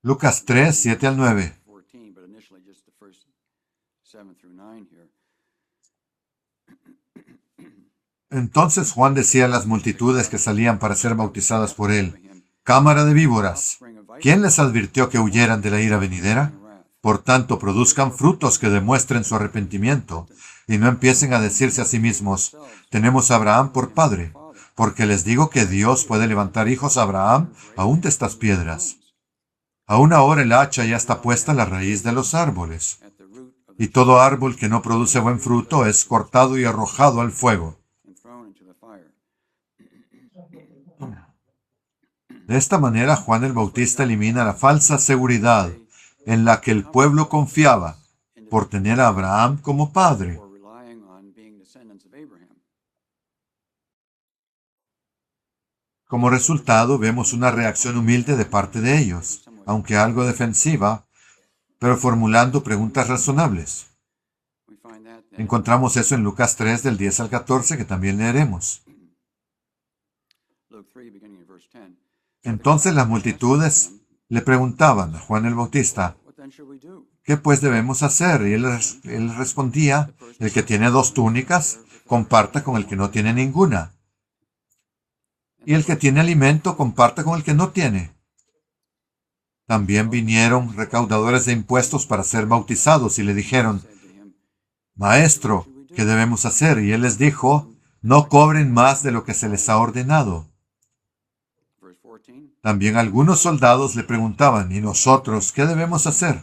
Lucas 3, 7 al 9. Entonces Juan decía a las multitudes que salían para ser bautizadas por él, «Cámara de víboras, ¿quién les advirtió que huyeran de la ira venidera? Por tanto, produzcan frutos que demuestren su arrepentimiento, y no empiecen a decirse a sí mismos, tenemos a Abraham por padre, porque les digo que Dios puede levantar hijos a Abraham aún de estas piedras. Aún ahora el hacha ya está puesta a la raíz de los árboles, y todo árbol que no produce buen fruto es cortado y arrojado al fuego». De esta manera, Juan el Bautista elimina la falsa seguridad en la que el pueblo confiaba por tener a Abraham como padre. Como resultado, vemos una reacción humilde de parte de ellos, aunque algo defensiva, pero formulando preguntas razonables. Encontramos eso en Lucas 3, del 10 al 14, que también leeremos. Entonces las multitudes le preguntaban a Juan el Bautista, ¿qué pues debemos hacer? Y él respondía, el que tiene 2 túnicas, comparta con el que no tiene ninguna. Y el que tiene alimento, comparta con el que no tiene. También vinieron recaudadores de impuestos para ser bautizados y le dijeron, Maestro, ¿qué debemos hacer? Y él les dijo, no cobren más de lo que se les ha ordenado. También algunos soldados le preguntaban, ¿y nosotros qué debemos hacer?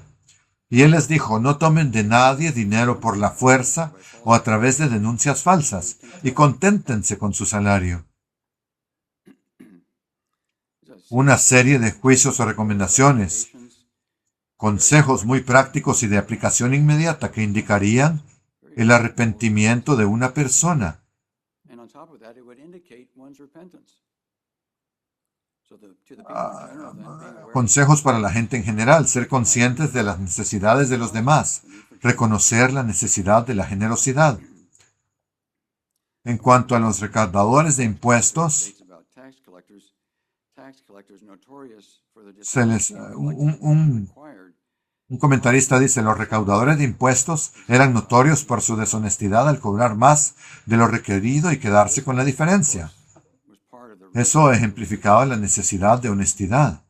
Y él les dijo, no tomen de nadie dinero por la fuerza o a través de denuncias falsas, y conténtense con su salario. Una serie de juicios o recomendaciones, consejos muy prácticos y de aplicación inmediata que indicarían el arrepentimiento de una persona. Consejos para la gente en general, ser conscientes de las necesidades de los demás, reconocer la necesidad de la generosidad. En cuanto a los recaudadores de impuestos, un comentarista dice, los recaudadores de impuestos eran notorios por su deshonestidad al cobrar más de lo requerido y quedarse con la diferencia. Eso ejemplificaba la necesidad de honestidad.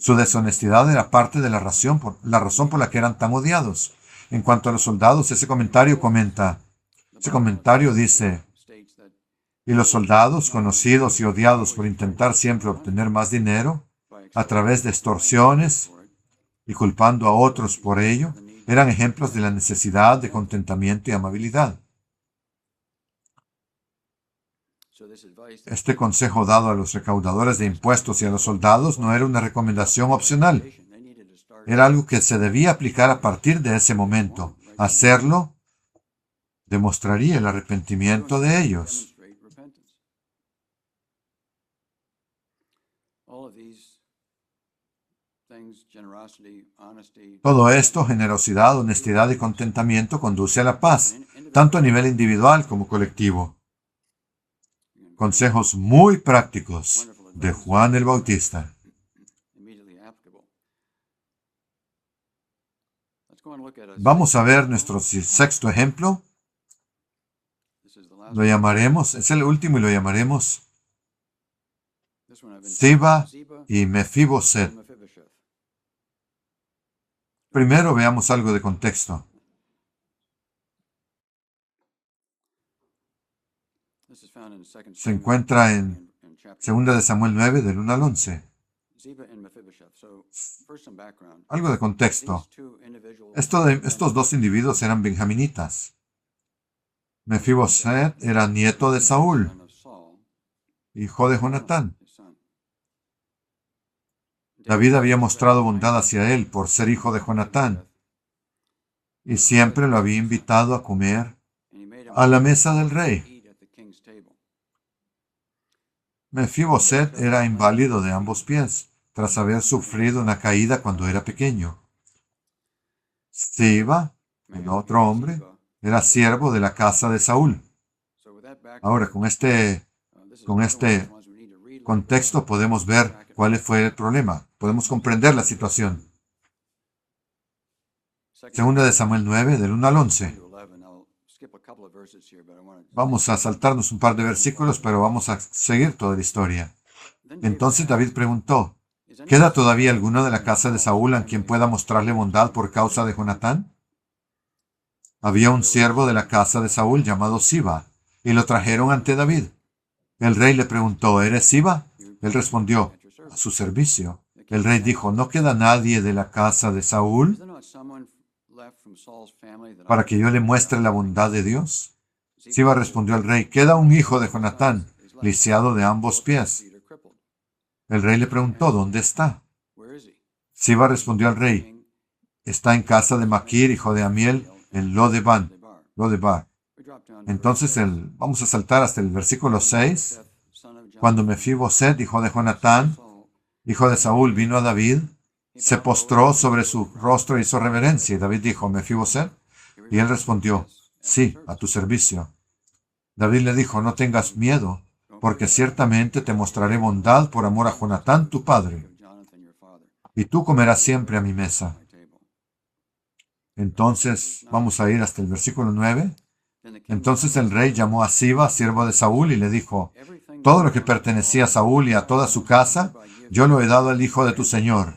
Su deshonestidad era parte de la razón por la que eran tan odiados. En cuanto a los soldados, ese comentario dice, y los soldados, conocidos y odiados por intentar siempre obtener más dinero, a través de extorsiones y culpando a otros por ello, eran ejemplos de la necesidad de contentamiento y amabilidad. Este consejo dado a los recaudadores de impuestos y a los soldados no era una recomendación opcional. Era algo que se debía aplicar a partir de ese momento. Hacerlo demostraría el arrepentimiento de ellos. Todo esto, generosidad, honestidad y contentamiento, conduce a la paz, tanto a nivel individual como colectivo. Consejos muy prácticos de Juan el Bautista. Vamos a ver nuestro sexto ejemplo. Lo llamaremos, es el último y lo llamaremos Siba y Mefiboset. Primero veamos algo de contexto. Se encuentra en 2 de Samuel 9, del 1 al 11. Algo de contexto. Estos dos individuos eran benjaminitas. Mefiboset era nieto de Saúl, hijo de Jonatán. David había mostrado bondad hacia él por ser hijo de Jonatán y siempre lo había invitado a comer a la mesa del rey. Mefiboset era inválido de ambos pies, tras haber sufrido una caída cuando era pequeño. Siba, el otro hombre, era siervo de la casa de Saúl. Ahora, con este contexto podemos ver cuál fue el problema. Podemos comprender la situación. 2 de Samuel 9, del 1 al 11. Vamos a saltarnos un par de versículos, pero vamos a seguir toda la historia. Entonces David preguntó, ¿queda todavía alguno de la casa de Saúl a quien pueda mostrarle bondad por causa de Jonatán? Había un siervo de la casa de Saúl llamado Siba, y lo trajeron ante David. El rey le preguntó, ¿eres Siba? Él respondió, a su servicio. El rey dijo, ¿no queda nadie de la casa de Saúl para que yo le muestre la bondad de Dios? Siba respondió al rey, queda un hijo de Jonatán, lisiado de ambos pies. El rey le preguntó, ¿dónde está? Siba respondió al rey, está en casa de Maquir, hijo de Amiel, en Lodebar. Entonces, vamos a saltar hasta el versículo 6. Cuando Mefiboset, hijo de Jonatán, hijo de Saúl, vino a David, se postró sobre su rostro e hizo reverencia. Y David dijo, ¿Mefiboset? Y él respondió, sí, a tu servicio. David le dijo, no tengas miedo, porque ciertamente te mostraré bondad por amor a Jonatán, tu padre, y tú comerás siempre a mi mesa. Entonces, vamos a ir hasta el versículo 9. Entonces el rey llamó a Siba, siervo de Saúl, y le dijo, todo lo que pertenecía a Saúl y a toda su casa, yo lo he dado al hijo de tu señor.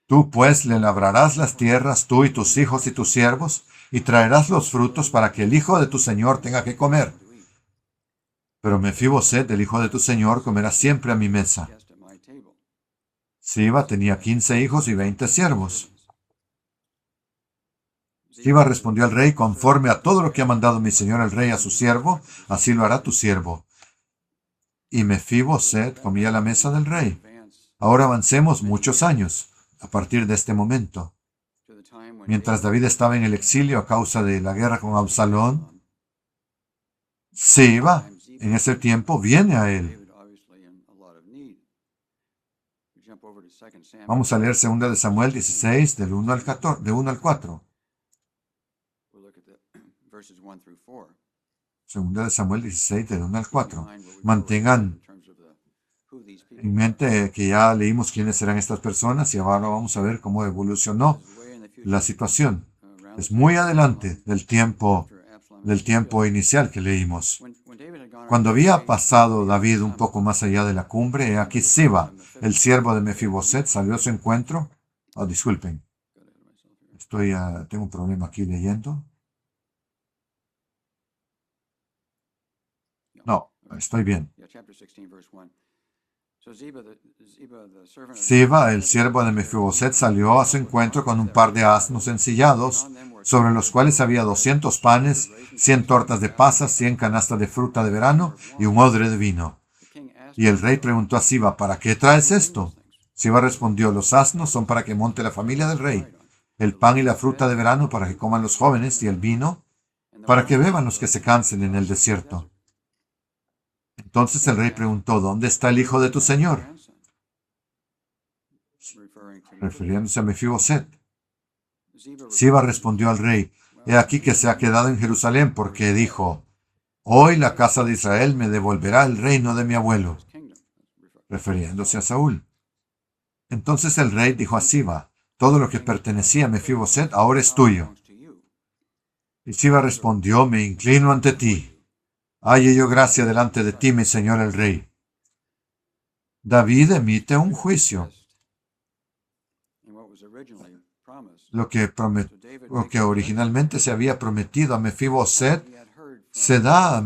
Tú pues le labrarás las tierras, tú y tus hijos y tus siervos, y traerás los frutos para que el hijo de tu señor tenga que comer. Pero Mefiboset, el hijo de tu señor, comerá siempre a mi mesa. Siba tenía 15 hijos y 20 siervos. Siba respondió al rey: conforme a todo lo que ha mandado mi señor el rey a su siervo, así lo hará tu siervo. Y Mefiboset comía a la mesa del rey. Ahora avancemos muchos años, a partir de este momento. Mientras David estaba en el exilio a causa de la guerra con Absalón, Siba, en ese tiempo, viene a él. Vamos a leer 2 de Samuel 16, del 1 al 14, de 1 al 4. 2 de Samuel 16, del 1 al 4. Mantengan en mente que ya leímos quiénes eran estas personas y ahora vamos a ver cómo evolucionó la situación. Es muy adelante del tiempo inicial que leímos. Cuando había pasado David un poco más allá de la cumbre, he aquí Siba, el siervo de Mefiboset, salió a su encuentro. Oh, disculpen. Tengo un problema aquí leyendo. No, estoy bien. Siba, el siervo de Mefiboset, salió a su encuentro con un par de asnos ensillados, sobre los cuales había 200 panes, 100 tortas de pasas, 100 canastas de fruta de verano y un odre de vino. Y el rey preguntó a Siba: ¿para qué traes esto? Siba respondió: los asnos son para que monte la familia del rey, el pan y la fruta de verano para que coman los jóvenes, y el vino para que beban los que se cansen en el desierto. Entonces el rey preguntó: ¿dónde está el hijo de tu señor? Refiriéndose a Mefiboset. Siba respondió al rey: he aquí que se ha quedado en Jerusalén, porque dijo: hoy la casa de Israel me devolverá el reino de mi abuelo, refiriéndose a Saúl. Entonces el rey dijo a Siba: todo lo que pertenecía a Mefiboset ahora es tuyo. Y Siba respondió: me inclino ante ti. Halle yo gracia delante de ti, mi señor el rey. David emite un juicio. Lo que originalmente se había prometido a Mefiboset se da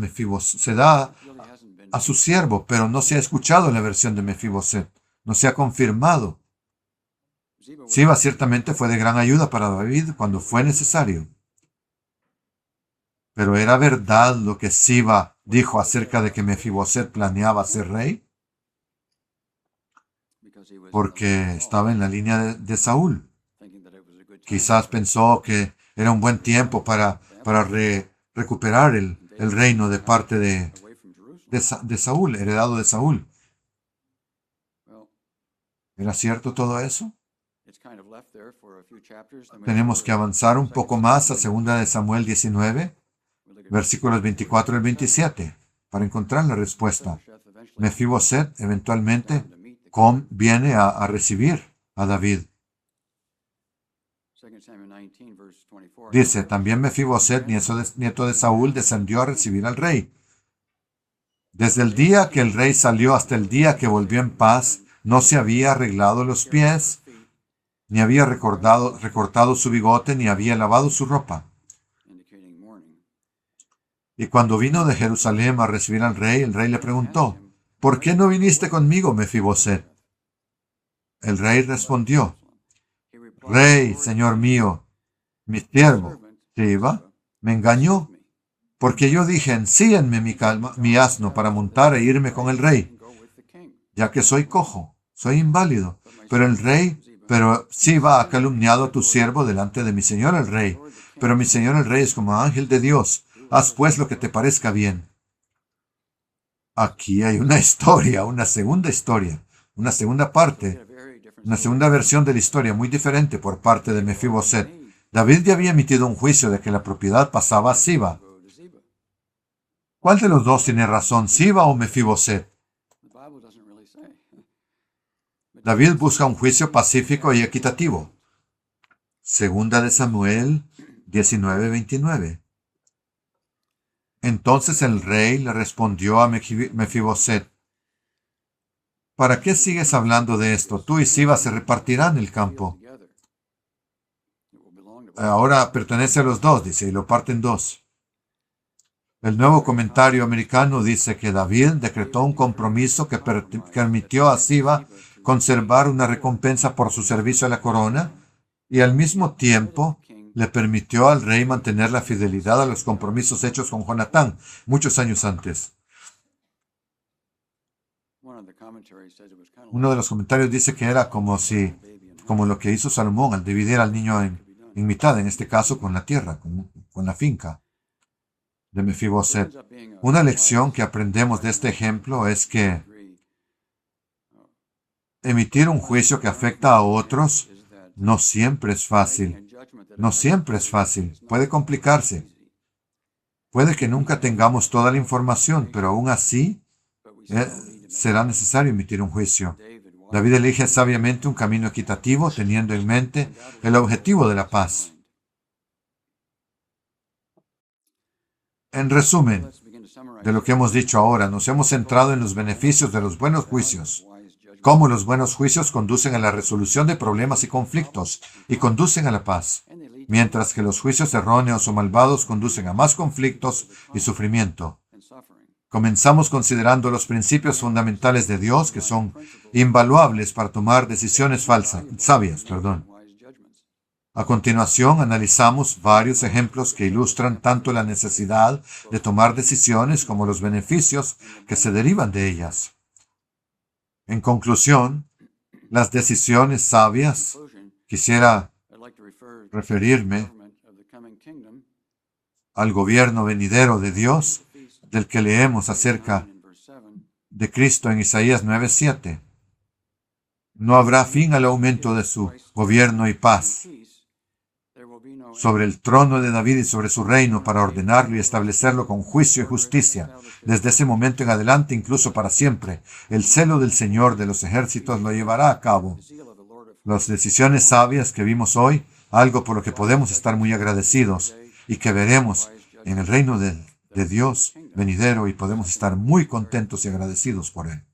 a su siervo, pero no se ha escuchado la versión de Mefiboset. No se ha confirmado. Siba ciertamente fue de gran ayuda para David cuando fue necesario. Pero ¿era verdad lo que Siba dijo acerca de que Mefiboset planeaba ser rey? Porque estaba en la línea de Saúl. Quizás pensó que era un buen tiempo para recuperar el reino de parte de Saúl, heredado de Saúl. ¿Era cierto todo eso? Tenemos que avanzar un poco más a 2 de Samuel 19, versículos 24 al 27, para encontrar la respuesta. Mefiboset eventualmente viene a recibir a David. Dice: también Mefiboset, nieto de Saúl, descendió a recibir al rey. Desde el día que el rey salió hasta el día que volvió en paz, no se había arreglado los pies, ni había recortado su bigote, ni había lavado su ropa. Y cuando vino de Jerusalén a recibir al rey, el rey le preguntó: ¿por qué no viniste conmigo, Mefiboset? El rey respondió: Rey, señor mío, mi siervo, Siba, me engañó, porque yo dije: ensíenme mi asno para montar e irme con el rey, ya que soy cojo, soy inválido. Pero Siba ha calumniado a tu siervo delante de mi señor el rey. Pero mi señor el rey es como ángel de Dios. Haz pues lo que te parezca bien. Aquí hay una historia, una segunda parte, una segunda versión de la historia muy diferente por parte de Mefiboset. David ya había emitido un juicio de que la propiedad pasaba a Siba. ¿Cuál de los dos tiene razón, Siba o Mefiboset? David busca un juicio pacífico y equitativo. 2 de Samuel 19:29. Entonces el rey le respondió a Mefiboset: ¿para qué sigues hablando de esto? Tú y Siba se repartirán el campo. Ahora pertenece a los dos, dice, y lo parten dos. El nuevo comentario americano dice que David decretó un compromiso que permitió a Siba conservar una recompensa por su servicio a la corona y al mismo tiempo le permitió al rey mantener la fidelidad a los compromisos hechos con Jonatán muchos años antes. Uno de los comentarios dice que era como lo que hizo Salomón al dividir al niño en mitad, en este caso con la tierra, con la finca de Mefiboset. Una lección que aprendemos de este ejemplo es que emitir un juicio que afecta a otros no siempre es fácil. No siempre es fácil. Puede complicarse. Puede que nunca tengamos toda la información, pero aún así será necesario emitir un juicio. David elige sabiamente un camino equitativo, teniendo en mente el objetivo de la paz. En resumen, de lo que hemos dicho ahora, nos hemos centrado en los beneficios de los buenos juicios. Cómo los buenos juicios conducen a la resolución de problemas y conflictos y conducen a la paz, mientras que los juicios erróneos o malvados conducen a más conflictos y sufrimiento. Comenzamos considerando los principios fundamentales de Dios que son invaluables para tomar decisiones sabias. A continuación, analizamos varios ejemplos que ilustran tanto la necesidad de tomar decisiones como los beneficios que se derivan de ellas. En conclusión, las decisiones sabias, quisiera referirme al gobierno venidero de Dios, del que leemos acerca de Cristo en Isaías 9:7. No habrá fin al aumento de su gobierno y paz sobre el trono de David y sobre su reino, para ordenarlo y establecerlo con juicio y justicia, desde ese momento en adelante, incluso para siempre. El celo del Señor de los ejércitos lo llevará a cabo. Las decisiones sabias que vimos hoy, algo por lo que podemos estar muy agradecidos y que veremos en el reino de Dios venidero, y podemos estar muy contentos y agradecidos por Él.